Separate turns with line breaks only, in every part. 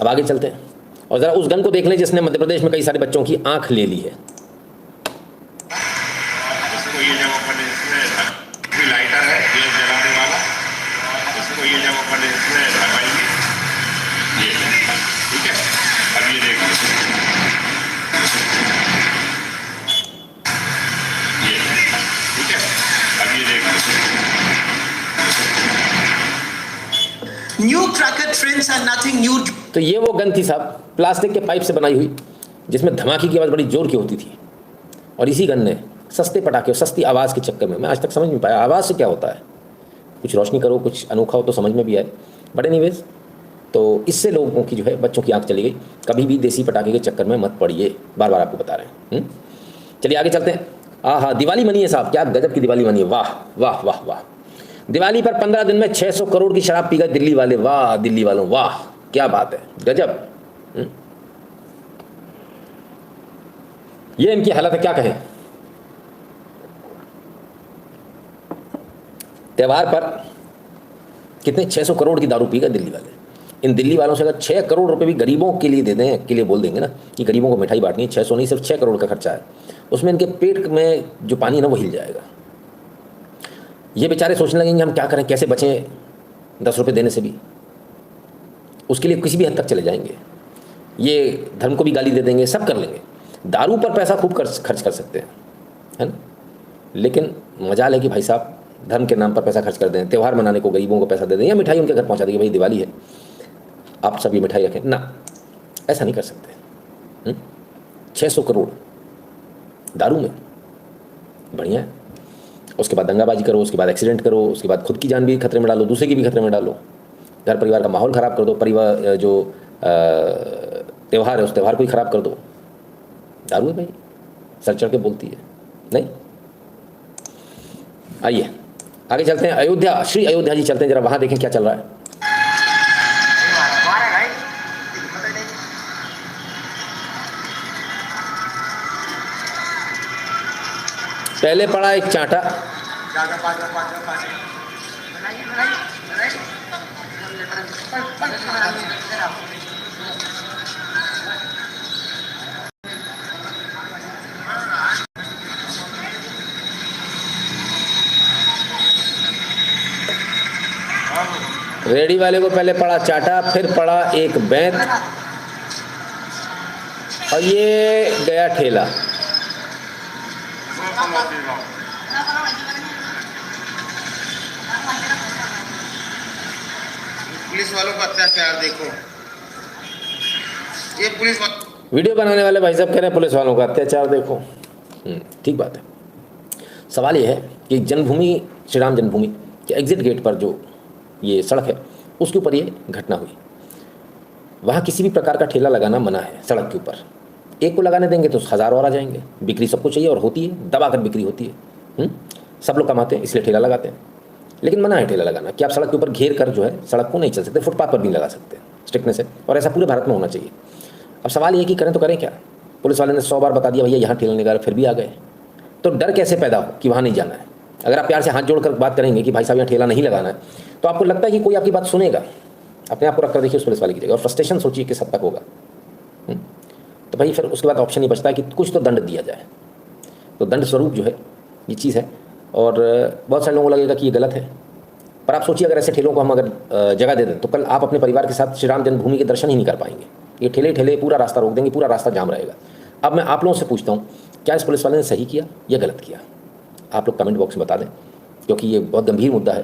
अब आगे चलते हैं और ज़रा उस गन को देख लें जिसने मध्य प्रदेश में कई सारे बच्चों की आंख ले ली है।
इसको ये जब अपन इसमें लाइटर है गैस जलाने वाला, इसको ये जब अपन इसमें लगाएंगे ये, ठीक है। अब ये देखो ये, ठीक है। अब ये देखो
new cracker trends are nothing new.
तो ये वो गन थी साहब, प्लास्टिक के पाइप से बनाई हुई, जिसमें धमाके की आवाज़ बड़ी जोर की होती थी। और इसी गन ने सस्ते पटाखे और सस्ती आवाज़ के चक्कर में, मैं आज तक समझ नहीं पाया आवाज़ से क्या होता है। कुछ रोशनी करो, कुछ अनोखा हो तो समझ में भी आए। बट एनीवेज, तो इससे लोगों की जो है बच्चों की आंख चली गई। कभी भी देसी पटाखे के चक्कर में मत पड़िए, बार बार आपको बता रहे हैं। चलिए आगे चलते हैं। हाँ, दिवाली मनी है साहब, क्या गजब की दिवाली मनी है। वाह वाह वाह वाह। दिवाली पर 15 दिन में 600 करोड़ की शराब पी गए दिल्ली वाले। वाह दिल्ली वालों, वाह क्या बात है, गजब। ये इनकी हालत है, क्या कहें। त्योहार पर कितने 600 करोड़ की दारू पी गए दिल्ली वाले। इन दिल्ली वालों से अगर 6 करोड़ रुपए भी गरीबों के लिए दे दें, के लिए बोल देंगे ना कि गरीबों को मिठाई बांटनी है, 600 नहीं सिर्फ 6 करोड़ का खर्चा है, उसमें इनके पेट में जो पानी है ना वो हिल जाएगा। ये बेचारे सोचने लगेंगे हम क्या करें, कैसे बचें 10 रुपये देने से भी। उसके लिए किसी भी हद तक चले जाएंगे। ये धर्म को भी गाली दे देंगे, सब कर लेंगे। दारू पर पैसा खूब खर्च कर सकते हैं, है ना। लेकिन मजाल है कि भाई साहब धर्म के नाम पर पैसा खर्च कर दें, त्यौहार मनाने को गरीबों को पैसा दे दें, या मिठाई उनके घर पहुंचा देंगे, भाई दिवाली है आप सभी मिठाई रखें ना। ऐसा नहीं कर सकते। 600 करोड़ दारू में, बढ़िया है। उसके बाद दंगाबाजी करो, उसके बाद एक्सीडेंट करो, उसके बाद खुद की जान भी खतरे में डालो, दूसरे की भी खतरे में डालो, घर परिवार का माहौल ख़राब कर दो, परिवार जो त्यौहार है उस त्यौहार को ही ख़राब कर दो। दारू है भाई, सर चढ़ के बोलती है नहीं। आइए आगे चलते हैं। अयोध्या, श्री अयोध्या जी चलते हैं, जरा वहाँ देखें क्या चल रहा है। पहले पड़ा एक चांटा, रेडी वाले को पहले पड़ा चाटा, फिर पड़ा एक बैंत, और ये गया ठेला।
पुलिस वालों का अत्याचार देखो, ये पुलिस
वीडियो बनाने वाले भाई साहब कह रहे हैं पुलिस वालों का अत्याचार देखो। ठीक बात है। सवाल ये है कि जन्मभूमि, श्री राम जन्मभूमि के एग्जिट गेट पर जो ये सड़क है उसके ऊपर ये घटना हुई। वहाँ किसी भी प्रकार का ठेला लगाना मना है सड़क के ऊपर। एक को लगाने देंगे तो 1000 और आ जाएंगे। बिक्री सबको चाहिए और होती है, दबाकर बिक्री होती है। सब लोग कमाते हैं इसलिए ठेला लगाते हैं, लेकिन मना है ठेला लगाना कि आप सड़क के ऊपर घेर कर जो है सड़क को नहीं चल सकते, फुटपाथ पर भी लगा सकते। स्ट्रिक्टनेस है और ऐसा पूरे भारत में होना चाहिए। अब सवाल ये कि करें तो करें क्या। पुलिस वाले ने 100 बार बता दिया भैया यहाँ ठेला नहीं लगा, फिर भी आ गए। तो डर कैसे पैदा हो कि वहाँ नहीं जाना है। अगर आप प्यार से हाथ जोड़कर बात करेंगे कि भाई साहब यहाँ ठेला नहीं लगाना है, तो आपको लगता है कि कोई आपकी बात सुनेगा। अपने आप को रखकर देखिए उस पुलिस वाले की जगह, और फ्रस्ट्रेशन सोचिए किस हद तक होगा। तो भाई फिर उसके बाद ऑप्शन ही बचता है कि कुछ तो दंड दिया जाए। तो दंड स्वरूप जो है ये चीज़ है, और बहुत सारे लोगों को लगेगा कि ये गलत है। पर आप सोचिए अगर ऐसे ठेलों को हम अगर जगह दे दें तो कल आप अपने परिवार के साथ श्री राम जन्मभूमि के दर्शन ही नहीं कर पाएंगे। ये ठेले ठेले पूरा रास्ता रोक देंगे, पूरा रास्ता जाम रहेगा। अब मैं आप लोगों से पूछता हूँ, क्या इस पुलिस वाले ने सही किया या गलत किया? आप लोग कमेंट बॉक्स में बता दें, क्योंकि ये बहुत गंभीर मुद्दा है।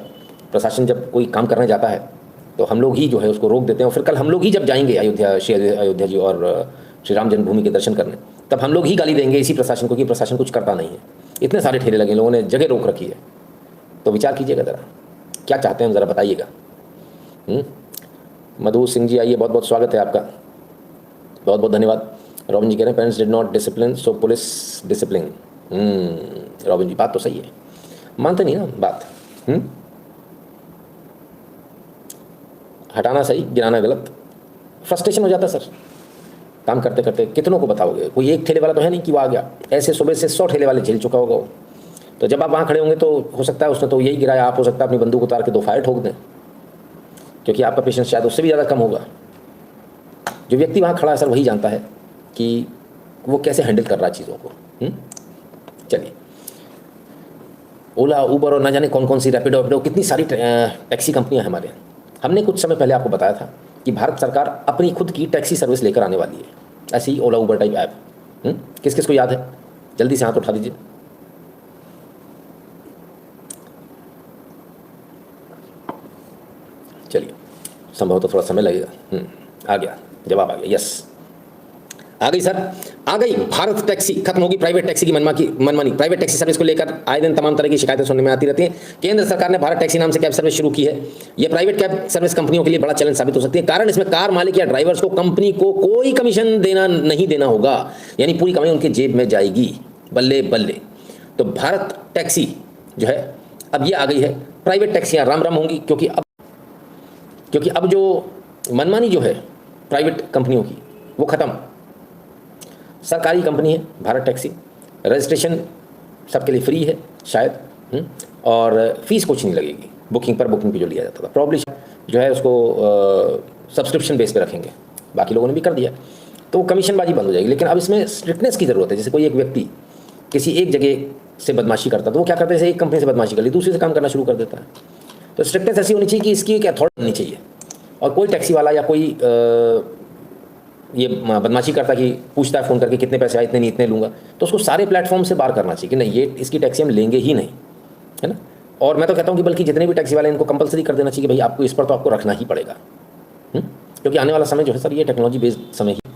प्रशासन जब कोई काम करने जाता है तो हम लोग ही जो है उसको रोक देते हैं, और फिर कल हम लोग ही जब जाएंगे अयोध्या, श्री अयोध्या जी और श्री राम जन्मभूमि के दर्शन करने, तब हम लोग ही गाली देंगे इसी प्रशासन को कि प्रशासन कुछ करता नहीं है। इतने सारे ठेले लगे, लोगों ने जगह रोक रखी है। तो विचार कीजिएगा ज़रा, क्या चाहते हैं ज़रा बताइएगा। मधु सिंह जी आइए, बहुत बहुत स्वागत है आपका, बहुत बहुत धन्यवाद। रॉबिन जी कह रहे हैं parents did not discipline so police discipline. Robin ji बात तो सही है, मानते नहीं ना बात। हटाना सही, गिराना गलत। फ्रस्ट्रेशन हो जाता सर काम करते करते। कितनों को बताओगे, कोई एक ठेले वाला तो है नहीं कि वो आ गया। ऐसे सुबह से 100 ठेले वाले झेल चुका होगा वो। तो जब आप वहाँ खड़े होंगे तो हो सकता है उसने तो यही गिराया, आप हो सकता है अपनी बंदूक उतार के 2 फायर ठोक दें, क्योंकि आपका पेशेंस शायद उससे भी ज़्यादा कम होगा। जो व्यक्ति वहाँ खड़ा है सर वही जानता है कि वो कैसे हैंडल कर रहा है चीज़ों को। चलिए, ओला, उबर और ना जाने कौन कौन सी, रैपिडो, कितनी सारी टैक्सी कंपनियां हैं हमारे यहाँ। हमने कुछ समय पहले आपको बताया था कि भारत सरकार अपनी खुद की टैक्सी सर्विस लेकर आने वाली है, ऐसी ही ओला उबर टाइप ऐप। किस किस को याद है? जल्दी से हाथ उठा दीजिए। चलिए, संभवतः थोड़ा समय लगेगा। आ गया, जवाब आ गया, यस आ गई सर, आ गई। भारत टैक्सी, खत्म होगी प्राइवेट टैक्सी की मनमानी। प्राइवेट टैक्सी सर्विस को लेकर आए दिन तमाम तरह की शिकायतें सुनने में आती रहती हैं। केंद्र सरकार ने भारत टैक्सी नाम से कैब सर्विस शुरू की है। यह प्राइवेट कैब सर्विस कंपनियों के लिए बड़ा चैलेंज साबित हो सकती है। कारण इसमें कार मालिक या ड्राइवर्स को कंपनी को कोई कमीशन नहीं देना होगा, यानी पूरी कमाई उनकी जेब में जाएगी। बल्ले बल्ले। तो भारत टैक्सी जो है अब ये आ गई है। प्राइवेट टैक्सियाँ राम राम होंगी, क्योंकि अब जो मनमानी जो है प्राइवेट कंपनियों की वो खत्म। सरकारी कंपनी है भारत टैक्सी, रजिस्ट्रेशन सबके लिए फ्री है शायद, और फीस कुछ नहीं लगेगी बुकिंग पे जो लिया जाता था। प्रॉब्ली जो है उसको सब्सक्रिप्शन बेस पे रखेंगे, बाकी लोगों ने भी कर दिया, तो वो कमीशनबाजी बंद हो जाएगी। लेकिन अब इसमें स्ट्रिक्टनेस की ज़रूरत है। जैसे कोई एक व्यक्ति किसी एक जगह से बदमाशी करता, तो वो क्या करता है, जैसे एक कंपनी से बदमाशी कर ली, दूसरी से काम करना शुरू कर देता है। तो स्ट्रिक्टनेस ऐसी होनी चाहिए कि इसकी एक अथॉरिटी होनी चाहिए, और कोई टैक्सी वाला या कोई ये बदमाशी करता कि पूछता है फ़ोन करके कितने पैसे आए, इतने नहीं, इतने लूँगा, तो उसको सारे प्लेटफॉर्म से बाहर करना चाहिए कि नहीं, ये इसकी टैक्सी हम लेंगे ही नहीं, है ना। और मैं तो कहता हूँ कि बल्कि जितने भी टैक्सी वाले इनको कंपलसरी कर देना चाहिए कि भाई आपको इस पर तो आपको रखना ही पड़ेगा, क्योंकि आने वाला समय जो है सर ये टेक्नोलॉजी बेस्ड समय ही।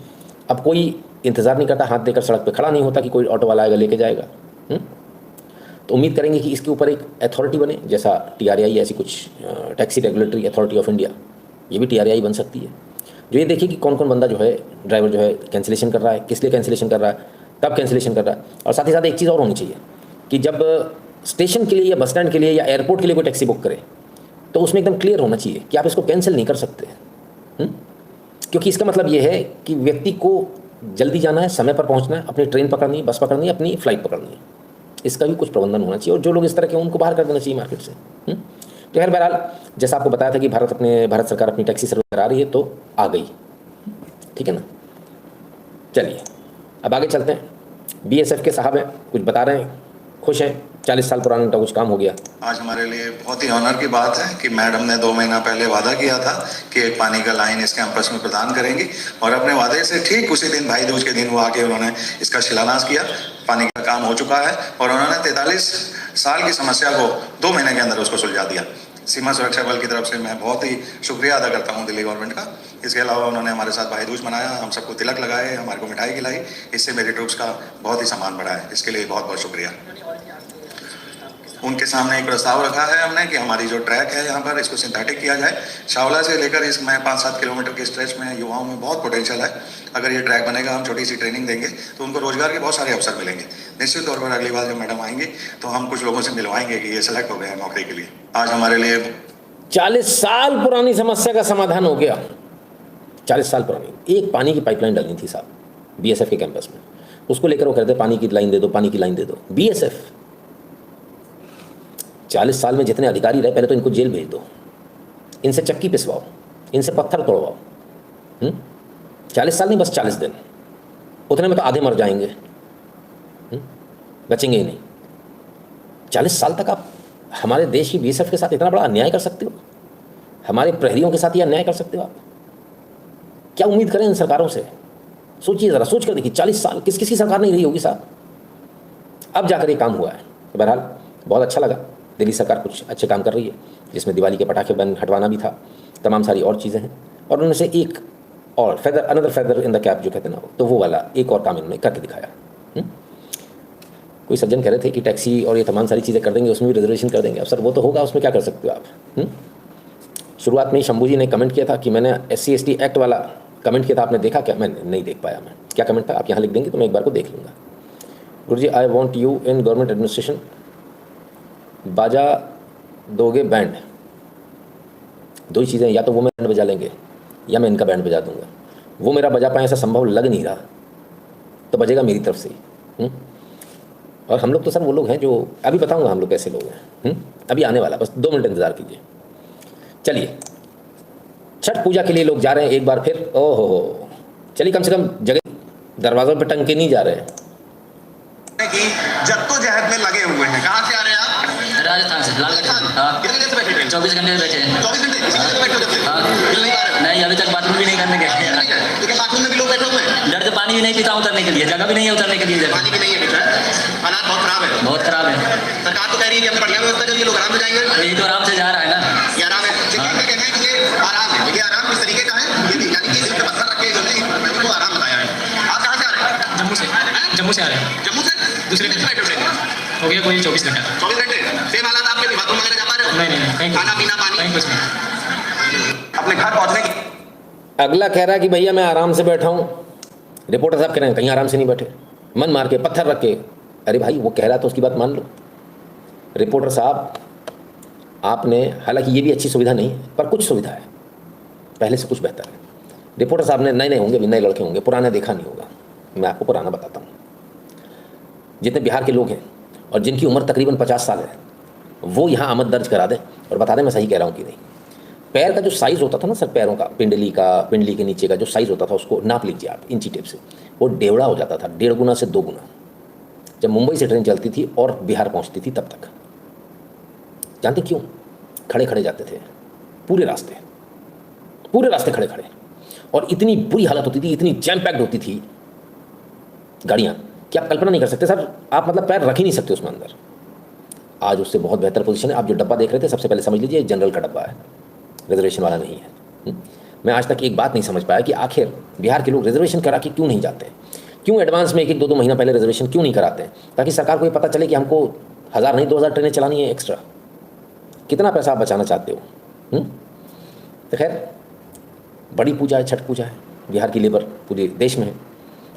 अब कोई इंतज़ार नहीं करता, हाथ देकर सड़क पर खड़ा नहीं होता कि कोई ऑटो वाला आएगा लेके जाएगा। तो उम्मीद करेंगे कि इसके ऊपर एक अथॉरिटी बने, जैसा TRAI, ऐसी कुछ taxi regulatory authority of India, ये भी TRAI बन सकती है, जो ये देखिए कि कौन कौन बंदा जो है ड्राइवर जो है कैंसिलेशन कर रहा है, किस लिए कैंसिलेशन कर रहा है, कब कैंसिलेशन कर रहा है। और साथ ही साथ एक चीज़ और होनी चाहिए कि जब स्टेशन के लिए या बस स्टैंड के लिए या एयरपोर्ट के लिए कोई टैक्सी बुक करे, तो उसमें एकदम क्लियर होना चाहिए कि आप इसको कैंसिल नहीं कर सकते, क्योंकि इसका मतलब ये है कि व्यक्ति को जल्दी जाना है, समय पर पहुँचना है, अपनी ट्रेन पकड़नी है, बस पकड़नी है, अपनी फ्लाइट पकड़नी है, इसका भी कुछ प्रबंधन होना चाहिए। और जो लोग इस तरह के उनको बाहर कर देना चाहिए मार्केट से। तो खैर बहरहाल, जैसा आपको बताया था कि भारत सरकार अपनी टैक्सी सर्विस करा रही है, तो आ गई, ठीक है ना। चलिए अब आगे चलते हैं। BSF के साहब हैं, कुछ बता रहे हैं, खुश हैं, 40 साल पुराना उनका कुछ काम हो गया।
आज हमारे लिए बहुत ही ऑनर की बात है कि मैडम ने 2 महीना पहले वादा किया था कि एक पानी का लाइन इस कैंपस में प्रदान करेंगी, और अपने वादे से ठीक उसी दिन, भाई दूज के दिन, वो आके उन्होंने इसका शिलान्यास किया। पानी का काम हो चुका है और उन्होंने 43 साल की समस्या को 2 महीने के अंदर उसको सुलझा दिया। सीमा सुरक्षा बल की तरफ से मैं बहुत ही शुक्रिया अदा करता हूँ दिल्ली गवर्नमेंट का। इसके अलावा उन्होंने हमारे साथ भाई दूज मनाया, हम सबको तिलक लगाए, हमारे को मिठाई खिलाई, इससे मेरी ट्रूप्स का बहुत ही सम्मान बढ़ा है। इसके लिए बहुत बहुत शुक्रिया। उनके सामने एक प्रस्ताव रखा है हमने कि हमारी जो ट्रैक है यहाँ पर, इसको सिंथेटिक किया जाए। शावला से लेकर इसमें 5-7 किलोमीटर के स्ट्रेच में युवाओं में बहुत पोटेंशियल है। अगर ये ट्रैक बनेगा, हम छोटी सी ट्रेनिंग देंगे तो उनको रोजगार के बहुत सारे अवसर मिलेंगे। निश्चित तौर पर अगली बार जब मैडम आएंगी तो हम कुछ लोगों से मिलवाएंगे कि ये सेलेक्ट हो गए हैं नौकरी के लिए। आज हमारे लिए
40 साल पुरानी समस्या का समाधान हो गया। 40 साल पुरानी एक पानी की पाइपलाइन डालनी थी साहब BSF के कैंपस में, उसको लेकर वो कहते पानी की लाइन दे दो, पानी की लाइन दे दो। BSF 40 साल में जितने अधिकारी रहे, पहले तो इनको जेल भेज दो, इनसे चक्की पिसवाओ, इनसे पत्थर तोड़वाओ। 40 साल नहीं, बस 40 दिन, उतने में तो आधे मर जाएंगे, बचेंगे ही नहीं। 40 साल तक आप हमारे देश की BSF के साथ इतना बड़ा अन्याय कर सकते हो? हमारे प्रहरियों के साथ ये अन्याय कर सकते हो आप? क्या उम्मीद करें इन सरकारों से? सोचिए ज़रा, सोच कर देखिए, 40 साल किस किस की सरकार नहीं रही होगी साहब, अब जाकर ये काम हुआ है। बहरहाल बहुत अच्छा लगा, दिल्ली सरकार कुछ अच्छे काम कर रही है, जिसमें दिवाली के पटाखे बंद हटवाना भी था, तमाम सारी और चीज़ें हैं। और उनमें से एक और another feather in the cap जो कहते हैं ना, तो वो वाला एक और काम इन्होंने करके दिखाया। कोई सज्जन कह रहे थे कि टैक्सी और ये तमाम सारी चीज़ें कर देंगे, उसमें भी रिजर्वेशन कर देंगे। अब सर वो तो होगा, उसमें क्या कर सकते हो आप? शुरुआत में ही शंभू जी ने कमेंट किया था कि मैंने SC/ST एक्ट वाला कमेंट किया था, आपने देखा क्या? मैं नहीं देख पाया। मैं क्या कमेंट था, आप यहाँ लिख देंगे तो मैं एक बार को देख लूँगा। Guru ji, I want you in government administration. बाजा दोगे बैंड, दो ही चीज़ें, या तो वो मैं बैंड बजा लेंगे या मैं इनका बैंड बजा दूंगा। वो मेरा बजा पाए ऐसा संभव लग नहीं रहा, तो बजेगा मेरी तरफ से ही। और हम लोग तो सर वो लोग हैं जो, अभी बताऊंगा हम लोग कैसे लोग हैं, अभी आने वाला, बस 2 मिनट इंतज़ार कीजिए। चलिए, छठ पूजा के लिए लोग जा रहे हैं एक बार फिर। ओहो, चलिए कम से कम जगह दरवाज़ों पे टंग के नहीं जा रहे हैं।
कि जद्दोजहद में लगे हुए हैं। कहाँ से आ रहे हैं आप?
राजस्थान से। हाँ।
कितने देर से बैठे हैं?
24 घंटे बैठे हैं।
24 घंटे इसी देर से बैठे हो जब से?
हाँ।
मिल नहीं पा रहे हो?
नहीं, अभी तक बाथरूम भी नहीं करने गए।
ठीक है, लेकिन बाथरूम में भी लोग बैठे हुए हैं।
डर से पानी भी नहीं पीता उतरने के लिए, जगह भी नहीं है उतरने के लिए जगह।
पानी भी नहीं है पीछे। हालात बहुत खराब है।
बहुत खराब है।
सरकार तो कह रही है कि हमने बढ़िया व्यवस्था करी है, लोग आराम से जाएंगे।
यही तो आराम से जा रहा है ना।
ये आराम है। लेकिन इनका कहना है कि ये आराम है। ये आराम किस तरीके का है? ये भी यानी कि इस पे पत्थर रख के इन्होंने इसको आराम बताया है। आप कहाँ से आ रहे हैं?
जम्मू से। जम्मू से आ रहे हैं।
जम्मू से? दूसरे दिन से बैठे हुए हैं?
हो गया कोई 24 घंटा।
24 घंटे सेम हालात आपके भी? बाथरूम वगैरह जा पा रहे हो?
नहीं,
खाना पीना पानी
कहीं कुछ नहीं।
अपने घर पहुंचने की
अगला कह रहा है कि भैया मैं आराम से बैठा हूँ। रिपोर्टर साहब कह रहे हैं कहीं आराम से नहीं बैठे, मन मार के पत्थर रख के। अरे भाई वो कह रहा तो उसकी बात मान लो। रिपोर्टर साहब आपने, हालांकि ये भी अच्छी सुविधा नहीं है पर कुछ सुविधा है, पहले से कुछ बेहतर है। रिपोर्टर साहब ने नए होंगे, अभी नए लड़के होंगे, पुराना देखा नहीं होगा। मैं आपको पुराना बताता हूँ। जितने बिहार के लोग हैं और जिनकी उम्र तकरीबन 50 साल है, वो यहाँ आमद दर्ज करा दें और बता दें मैं सही कह रहा हूँ कि नहीं। पैर का जो साइज़ होता था ना सर, पैरों का, पिंडली के नीचे का जो साइज़ होता था, उसको नाप लीजिए आप इंची टेप से, वो 1.5 हो जाता था, 1.5 गुना से 2 गुना। जब मुंबई से ट्रेन चलती थी और बिहार पहुँचती थी तब तक। जानते क्यों? खड़े खड़े जाते थे पूरे रास्ते खड़े खड़े, और इतनी बुरी हालत होती थी, इतनी जैम पैक्ड होती थी गाड़ियाँ कि आप कल्पना नहीं कर सकते सर। आप मतलब पैर रख ही नहीं सकते उसमें अंदर। आज उससे बहुत बेहतर पोजीशन है। आप जो डब्बा देख रहे थे, सबसे पहले समझ लीजिए जनरल का डब्बा है, रिजर्वेशन वाला नहीं है। मैं आज तक एक बात नहीं समझ पाया कि आखिर बिहार के लोग रिजर्वेशन करा के क्यों नहीं जाते, क्यों एडवांस में 1-1, 2-2 महीना पहले रिजर्वेशन क्यों नहीं कराते हैं, ताकि सरकार को ये पता चले कि हमको 1000 नहीं 2000 ट्रेनें चलानी है एक्स्ट्रा। कितना पैसा आप बचाना चाहते हो? तो खैर, बड़ी पूजा है, छठ पूजा है, बिहार की लेबर पूरे देश में है,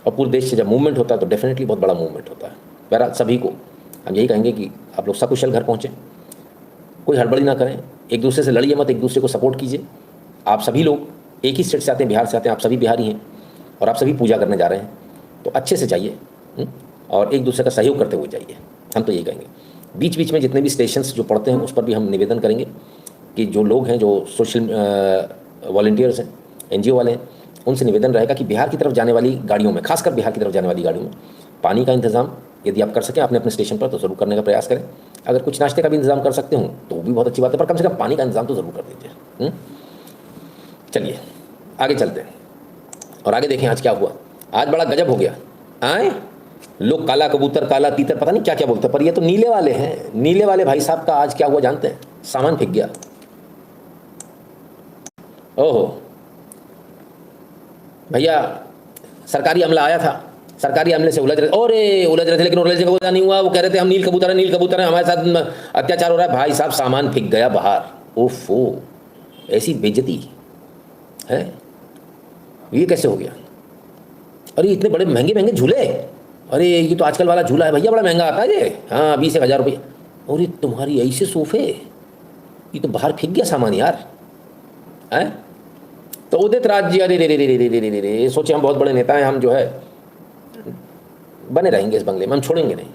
और पूरे देश से जब मूवमेंट होता है तो डेफिनेटली बहुत बड़ा मूवमेंट होता है। बहरहाल सभी को हम यही कहेंगे कि आप लोग सकुशल घर पहुँचें, कोई हड़बड़ी ना करें, एक दूसरे से लड़िए मत, एक दूसरे को सपोर्ट कीजिए। आप सभी लोग एक ही स्टेट से आते हैं, बिहार से आते हैं, आप सभी बिहारी हैं और आप सभी पूजा करने जा रहे हैं, तो अच्छे से जाइए और एक दूसरे का सहयोग करते हुए जाइए। हम तो यही कहेंगे। बीच बीच में जितने भी स्टेशंस जो पड़ते हैं उस पर भी हम निवेदन करेंगे कि जो लोग हैं, जो सोशल वॉलंटियर्स हैं, NGO वाले हैं, उनसे निवेदन रहेगा कि बिहार की तरफ जाने वाली गाड़ियों में, खासकर बिहार की तरफ जाने वाली गाड़ियों में पानी का इंतज़ाम यदि आप कर सकें अपने अपने स्टेशन पर तो ज़रूर करने का प्रयास करें। अगर कुछ नाश्ते का भी इंतज़ाम कर सकते हो तो वो भी बहुत अच्छी बात है, पर कम से कम पानी का इंतज़ाम तो ज़रूर कर दीजिए। चलिए आगे चलते हैं और आगे देखें आज क्या हुआ। आज बड़ा गजब हो गया। आए लोग काला कबूतर, काला तीतर, पता नहीं क्या क्या बोलते हैं, पर ये तो नीले वाले हैं। नीले वाले भाई साहब का आज क्या हुआ जानते हैं? सामान फेंक गया। ओहो भैया, सरकारी अमला आया था, सरकारी अमले से उलझ रहे थे, लेकिन उलझने का वजह नहीं हुआ। वो कह रहे थे हम नील कबूतर हैं, हमारे साथ अत्याचार हो रहा है। भाई साहब सामान फेंक गया बाहर। ओफो, ऐसी बेइज्जती है, ये कैसे हो गया? अरे इतने बड़े महंगे महंगे झूले, अरे ये तो आजकल वाला झूला है भैया, बड़ा महंगा आता है ये। हाँ 20-1000 रुपये। अरे तुम्हारी ऐसे सोफे, ये तो बाहर फेंक गया सामान यार। हैं तो उदित राज जी, अरे रे रे रे रे रे रे रे, सोचे हम बहुत बड़े नेता हैं, हम जो है बने रहेंगे इस बंगले में, हम छोड़ेंगे नहीं।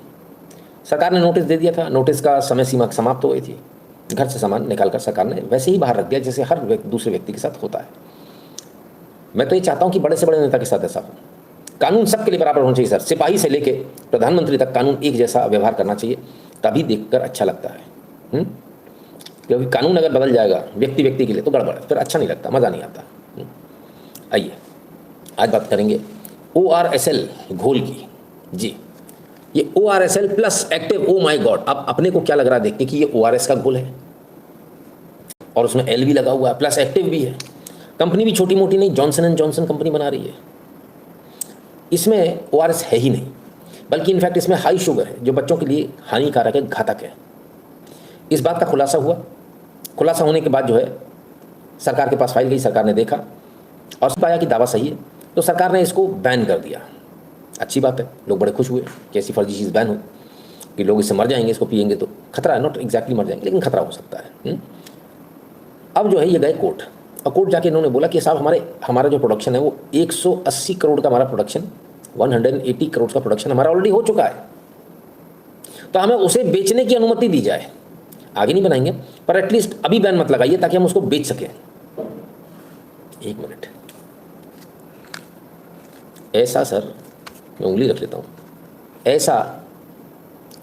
सरकार ने नोटिस दे दिया था, नोटिस का समय सीमा समाप्त हो गई थी। घर से सामान निकालकर सरकार ने वैसे ही बाहर रख दिया जैसे हर दूसरे व्यक्ति के साथ होता है। मैं तो ये चाहता हूँ कि बड़े से बड़े नेता के साथ ऐसा हो। कानून सबके लिए बराबर होना चाहिए सर, सिपाही से लेके प्रधानमंत्री तक कानून एक जैसा व्यवहार करना चाहिए, तभी देखकर अच्छा लगता है। क्योंकि कानून अगर बदल जाएगा व्यक्ति व्यक्ति के लिए तो गड़बड़ है, फिर अच्छा नहीं लगता, मज़ा नहीं आता। आइए आज बात करेंगे ORSL घोल की। जी, ये ORSL plus active, oh my God. अब अपने को क्या लग रहा है देख के कि ये ORS का घोल है और उसमें L भी लगा हुआ है, प्लस एक्टिव भी है। कंपनी भी छोटी मोटी नहीं, जॉनसन एंड जॉनसन कंपनी बना रही है। इसमें ORS है ही नहीं, बल्कि इनफैक्ट इसमें हाई शुगर है जो बच्चों के लिए हानिकारक है, घातक है। इस बात का खुलासा हुआ। खुलासा होने के बाद जो है सरकार के पास फाइल गई, सरकार ने देखा और पाया कि दावा सही है, तो सरकार ने इसको बैन कर दिया। अच्छी बात है, लोग बड़े खुश हुए कि ऐसी फर्जी चीज़ बैन हो कि लोग इससे मर जाएंगे, इसको पिएंगे तो खतरा है, नॉट एग्जैक्टली मर जाएंगे लेकिन खतरा हो सकता है। अब जो है ये गए कोर्ट, और कोर्ट जाके इन्होंने बोला कि साहब हमारा जो प्रोडक्शन है वो 180 करोड़ का हमारा प्रोडक्शन, 180 करोड़ का प्रोडक्शन हमारा ऑलरेडी हो चुका है, तो हमें उसे बेचने की अनुमति दी जाए। आगे नहीं बनाएंगे पर एटलीस्ट अभी बैन मत लगाइए ताकि हम उसको बेच सकें। एक मिनट, ऐसा सर, मैं उंगली रख लेता हूँ, ऐसा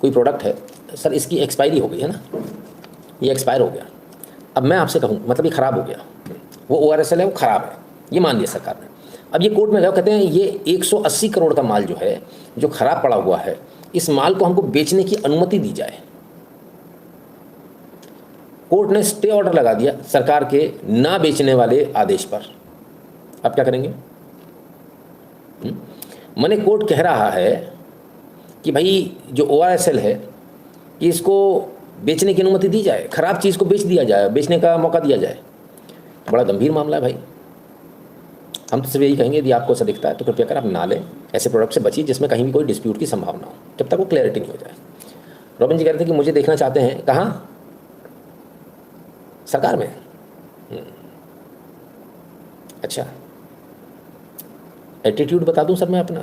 कोई प्रोडक्ट है सर, इसकी एक्सपायरी हो गई है ना, ये एक्सपायर हो गया, अब मैं आपसे कहूँ मतलब ये ख़राब हो गया, वो ORSL है वो ख़राब है, ये मान लिया सरकार ने। अब ये कोर्ट में गए, कहते हैं ये 180 करोड़ का माल जो है, जो ख़राब पड़ा हुआ है, इस माल को हमको बेचने की अनुमति दी जाए। कोर्ट ने स्टे ऑर्डर लगा दिया सरकार के ना बेचने वाले आदेश पर। अब क्या करेंगे? माने कोर्ट कह रहा है कि भाई जो ORSL है कि इसको बेचने की अनुमति दी जाए, ख़राब चीज़ को बेच दिया जाए, बेचने का मौका दिया जाए। बड़ा गंभीर मामला है भाई। हम तो सिर्फ यही कहेंगे यदि आपको ऐसा दिखता है तो कृपया कर आप ना लें, ऐसे प्रोडक्ट से बचिए जिसमें कहीं भी कोई डिस्प्यूट की संभावना हो, जब तक वो क्लैरिटी नहीं हो जाए। रॉबिन जी कह रहे थे कि मुझे देखना चाहते हैं, कहाँ? सरकार में। अच्छा, एटीट्यूड बता दूं सर मैं अपना?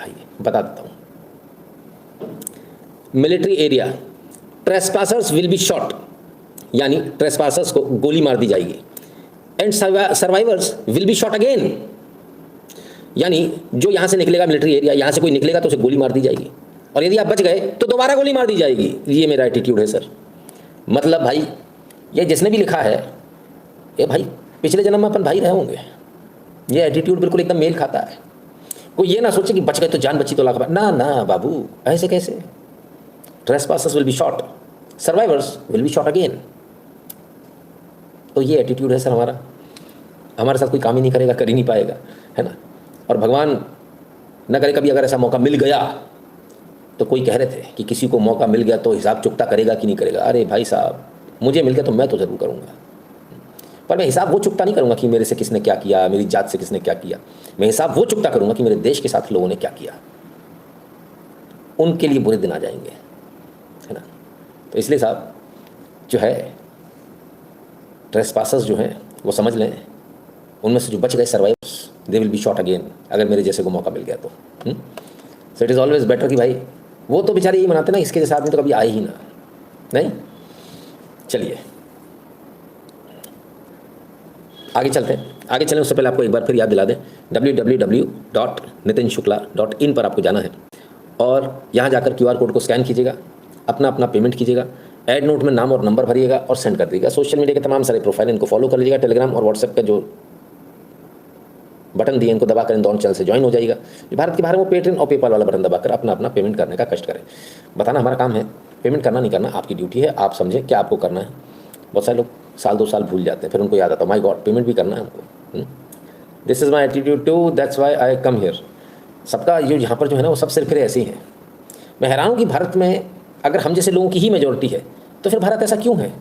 आइए बता देता हूँ। Military area, trespassers will be shot, यानी ट्रेसपासर्स को गोली मार दी जाएगी। And survivors will be shot again, यानी जो यहाँ से निकलेगा मिलिट्री एरिया, यहाँ से कोई निकलेगा तो उसे गोली मार दी जाएगी, और यदि आप बच गए तो दोबारा गोली मार दी जाएगी। ये मेरा एटीट्यूड है सर। मतलब भाई ये जिसने भी लिखा है, ये भाई पिछले जन्म में अपन भाई रहे होंगे। ये एटीट्यूड बिल्कुल एकदम मेल खाता है। कोई ये ना सोचे कि बच गए तो जान बची तो लाख बात, ना ना बाबू, ऐसे कैसे? Trespassers will be shot, survivors will be shot again. तो ये एटीट्यूड है सर हमारा। हमारे साथ कोई काम ही नहीं करेगा, कर ही नहीं पाएगा, है ना। और भगवान न करे कभी अगर ऐसा मौका मिल गया, तो कोई कह रहे थे कि किसी को मौका मिल गया तो हिसाब चुकता करेगा कि नहीं करेगा। अरे भाई साहब, मुझे मिल गया तो मैं तो ज़रूर करूँगा, पर मैं हिसाब वो चुकता नहीं करूँगा कि मेरे से किसने क्या किया, मेरी जात से किसने क्या किया। मैं हिसाब वो चुकता करूँगा कि मेरे देश के साथ लोगों ने क्या किया। उनके लिए बुरे दिन आ जाएंगे, है ना। तो इसलिए साहब जो है, ट्रेसपासर्स जो हैं वो समझ लें, उनमें से जो बच गए survivors, they will be shot again, अगर मेरे जैसे को मौका मिल गया तो। So it is always better कि भाई वो तो बेचारे यही मनाते ना, इसके जैसे आदमी तो कभी आए ही ना। नहीं, चलिए आगे चलते हैं। आगे चलने उससे पहले आपको एक बार फिर याद दिला दें, www.nitinshukla.in पर आपको जाना है, और यहाँ जाकर QR कोड को स्कैन कीजिएगा, अपना पेमेंट कीजिएगा, ऐड नोट में नाम और नंबर भरिएगा और सेंड कर दीजिएगा। सोशल मीडिया के तमाम सारे प्रोफाइल इनको फॉलो कर लीजिएगा। टेलीग्राम और व्हाट्सएप का जो बटन दिए इनको दबाकर इन दोनों चैनल से ज्वाइन हो जाइएगा। जो भारत के बाहर वो पेटीएम और पेपाल वाला बटन दबाकर अपना पेमेंट करने का कष्ट करें। बताना हमारा काम है, पेमेंट करना नहीं करना आपकी ड्यूटी है। आप समझें क्या आपको करना है। बहुत सारे लोग साल 2 साल भूल जाते हैं, फिर उनको याद आता है माय गॉड पेमेंट भी करना है हमको। This is my attitude too, that's why I come here. सबका ये यहाँ पर जो है ना वो सब सिर्फ ऐसे ही हैं। मैं हैरान हूँ कि भारत में अगर हम जैसे लोगों की ही मेजॉरिटी है तो फिर भारत ऐसा क्यों है?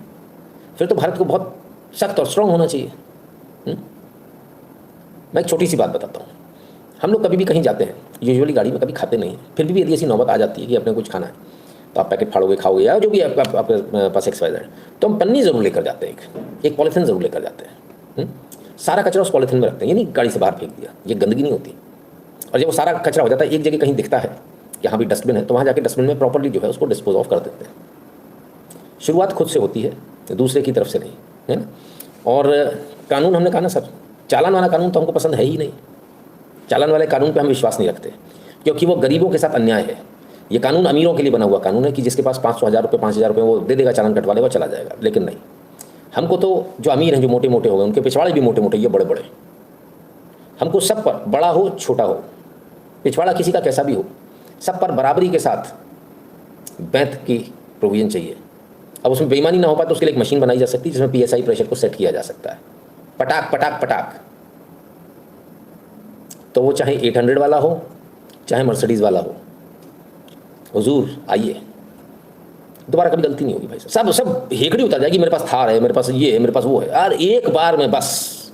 फिर तो भारत को बहुत सख्त और स्ट्रॉन्ग होना चाहिए। मैं एक छोटी सी बात बताता हूँ। हम लोग कभी भी कहीं जाते हैं, यूजुअली गाड़ी में कभी खाते नहीं हैं, फिर भी यदि ऐसी नौबत आ जाती है कि अपने कुछ खाना है तो आप पैकेट फाड़ोगे, खाओगे, या जो भी आपके पास XYZ है, तो हम पन्नी ज़रूर लेकर जाते हैं, एक पॉलीथीन ज़रूर लेकर जाते हैं। सारा कचरा उस पॉलीथीन में रखते हैं, ये नहीं गाड़ी से बाहर फेंक दिया, ये गंदगी नहीं होती। और जब वो सारा कचरा हो जाता है, एक जगह कहीं दिखता है यहाँ भी डस्टबिन है, तो वहाँ जाके डस्टबिन में प्रॉपर्ली जो है उसको डिस्पोज ऑफ कर देते हैं। शुरुआत खुद से होती है, दूसरे की तरफ से नहीं, है ना। और कानून, हमने कहा ना सर, चालान वाला कानून तो हमको पसंद है ही नहीं। चालान वाले कानून पे हम विश्वास नहीं रखते, क्योंकि वो गरीबों के साथ अन्याय है। ये कानून अमीरों के लिए बना हुआ कानून है कि जिसके पास 500-1000 रुपये 5000 रुपये वो दे देगा, चालान कटवा लेगा, चला जाएगा। लेकिन नहीं, हमको तो जो अमीर हैं, जो मोटे मोटे हो गए, उनके पिछवाड़े भी मोटे मोटे, ये बड़े बड़े। हमको सब पर, बड़ा हो छोटा हो, पिछवाड़ा किसी का कैसा भी हो, सब पर बराबरी के साथ बैंत की प्रोविजन चाहिए। अब उसमें बेईमानी ना हो पाए तो उसके लिए एक मशीन बनाई जा सकती है जिसमें PSI प्रेशर को सेट किया जा सकता है, पटाक पटाक पटाक। तो वो चाहे 800 वाला हो, चाहे मर्सिडीज़ वाला हो, हुजूर आइए, दोबारा कभी गलती नहीं होगी भाई साहब। सब हेकड़ी उतर जाएगी, मेरे पास थार है, मेरे पास ये है, मेरे पास वो है। यार एक बार में बस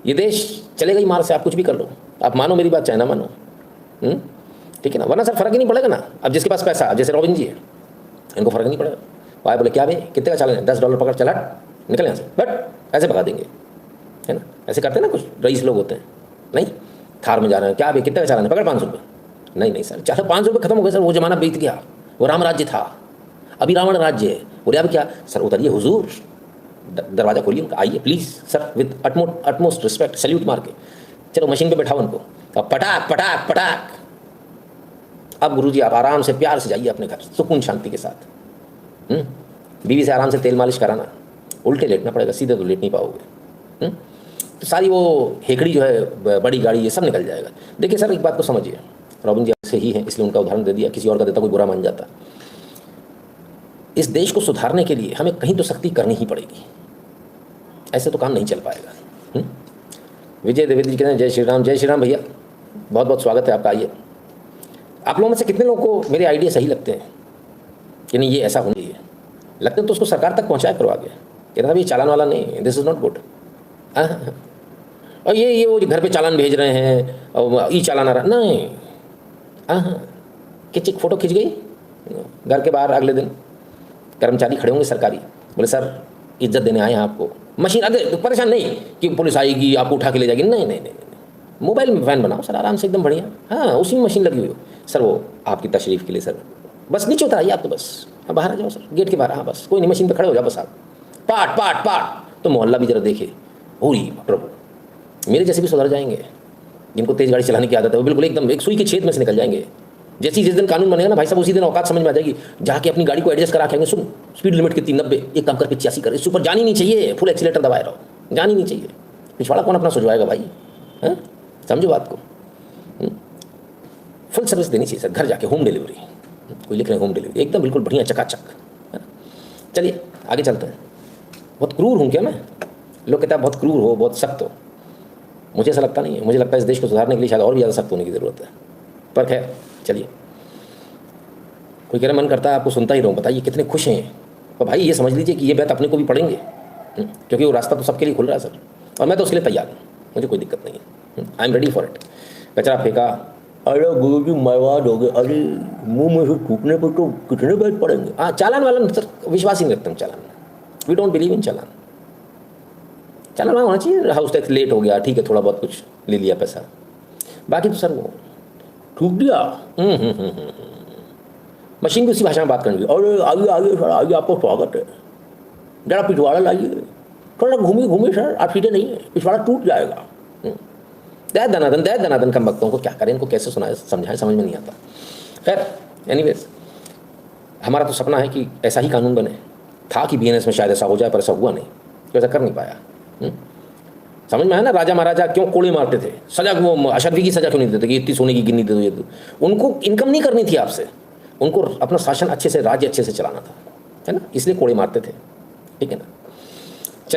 ये देश चलेगा ही मार से। आप कुछ भी कर लो, आप मानो मेरी बात चाहे ना मानो, ठीक है ना, वरना सर फर्क ही नहीं पड़ेगा ना। अब जिसके पास पैसा, जैसे रॉबिन जी है, इनको फर्क नहीं पड़ेगा। भाई बोले क्या भाई कितने का चालान है, $10 पकड़, चला निकल यहाँ से, बट ऐसे भगा देंगे, है ना। ऐसे करते हैं ना कुछ रईस लोग होते हैं। नहीं, थार में जा रहे हैं, क्या भाई कितने का चालान है, पकड़ 500 रुपये। नहीं सर, चाहे 500 रुपये खत्म हो गए सर, वो जमाना बीत गया, वो राम राज्य था, अभी रावण राज्य है। बोले अब क्या सर, उतरिए हुजूर, दरवाज़ा खोलिए उनका, आइए please sir, with utmost respect, salute मार के चलो मशीन पे बैठाओ उनको, अब पटाख पटाख पटाख। अब गुरुजी आप आराम से प्यार से जाइए अपने घर, सुकून शांति के साथ। बीवी से आराम से तेल मालिश कराना, उल्टे लेटना पड़ेगा, सीधे तो लेट नहीं पाओगे। तो सारी वो हेकड़ी जो है, बड़ी गाड़ी, ये सब निकल जाएगा। देखिए सर एक बात को समझिए, रॉबिन जी से ही है इसलिए उनका उदाहरण दे दिया, किसी और का देता कोई बुरा मान जाता। इस देश को सुधारने के लिए हमें कहीं तो सख्ती करनी ही पड़ेगी, ऐसे तो काम नहीं चल पाएगा। विजय द्विवेदी जी कहते हैं जय श्री राम। जय श्री राम भैया, बहुत बहुत स्वागत है आपका। आइए, आप लोगों में से कितने लोगों को मेरे आइडिया सही लगते हैं कि नहीं ये ऐसा होना चाहिए? लगते हैं तो उसको सरकार तक पहुँचाया करो आगे, कहना भाई चालान वाला नहीं, दिस इज़ नॉट गुड। और ये वो घर पे चालान भेज रहे हैं और ई चालान आ रहा नहीं, खिंच फोटो खिंच गई घर के बाहर, अगले दिन कर्मचारी खड़े होंगे सरकारी, बोले सर इज्जत देने आए हैं आपको। मशीन अगर परेशान नहीं कि पुलिस आएगी आपको उठा के ले जाएगी, नहीं नहीं नहीं, मोबाइल में वैन बनाओ सर आराम से एकदम बढ़िया। हाँ उसी में मशीन लगी हुई हो सर, वो आपकी तशरीफ़ के लिए सर, बस नीचे उतराइए आप तो बस, हाँ बाहर आ जाओ सर, गेट के बाहर। हाँ बस कोई नहीं, मशीन पे खड़े हो जाओ बस आप, पाट पाट पाट। तो मोहल्ला भी जरा देखे, ओरी प्रभु मेरे जैसे भी सुधर जाएंगे, जिनको तेज़ गाड़ी चलाने की आदत है वो बिल्कुल एकदम एक सुई के छेद में से निकल जाएंगे। जैसे जिस दिन कानून बनेगा ना भाई साहब, उसी दिन औकात समझ में आ जाएगी, जाके अपनी गाड़ी को एडजस्ट करा के आएंगे। सुन स्पीड लिमिट कितनी 90, एक काम करके 86 कर, इससे ऊपर जानी नहीं चाहिए, फुल एक्सीलेटर दबाए रहो, जानी नहीं चाहिए। पिछवाड़ा कौन अपना सुझवाएगा भाई? हैं, समझो बात को। फुल सर्विस देनी चाहिए सर, घर जाके होम डिलीवरी, कोई लिख रहे हैं होम डिलीवरी, एकदम बिल्कुल बढ़िया चकाचक। चलिए आगे चलते हैं। बहुत क्रूर हूँ क्या मैं? लोग कहते हैं बहुत क्रूर हो, बहुत सख्त हो, मुझे ऐसा लगता नहीं है। मुझे लगता है इस देश को सुधारने के लिए शायद और भी ज़्यादा सख्त होने की ज़रूरत है। पर खैर चलिए, कोई कह रहा मन करता है आपको सुनता ही रहूँ, बताइए कितने खुश हैं। तो भाई ये समझ लीजिए कि ये बात अपने को भी पढ़ेंगे, क्योंकि वो रास्ता तो सबके लिए खुल रहा है सर, और मैं तो उसके लिए तैयार हूँ, मुझे कोई दिक्कत नहीं है। I am ready for it. कचरा फेंका, अरे गुरुजी मरवा दोगे, अरे मुंह में से टूटने पर तो कितने बैठ पड़ेंगे। हाँ चालान वाला सर विश्वास ही नहीं रखते हम चालान, वी डोंट बिलीव इन चालान। चालान होना चाहिए, हाउस टैक्स लेट हो गया ठीक है, थोड़ा बहुत कुछ ले लिया पैसा, बाकी तो सर वो टूट दिया। मशीन की उसी भाषा में बात करनी, अरे आइए आइए सर आइए, आपको स्वागत है, जरा पिछवाड़ा लाइए, थोड़ा घूमिए घूमिए सर, आप सीधे नहीं है, पिछवाड़ा टूट जाएगा। दया दनादन कम वक्तों को क्या करें, इनको कैसे सुनाए समझाएं, समझ में नहीं आता। खैर एनीवेज, हमारा तो सपना है कि ऐसा ही कानून बने। था कि बीएनएस में शायद ऐसा हो जाए, पर ऐसा हुआ नहीं, तो ऐसा कर नहीं पाया। समझ में है ना, राजा महाराजा क्यों कोड़े मारते थे, सजा वो अशरफी की सजा क्यों नहीं देते कि इतनी सोने की गिननी दे दो, ये दो। उनको इनकम नहीं करनी थी आपसे, उनको अपना शासन अच्छे से, राज्य अच्छे से चलाना था, है ना, इसलिए कोड़े मारते थे, ठीक है ना।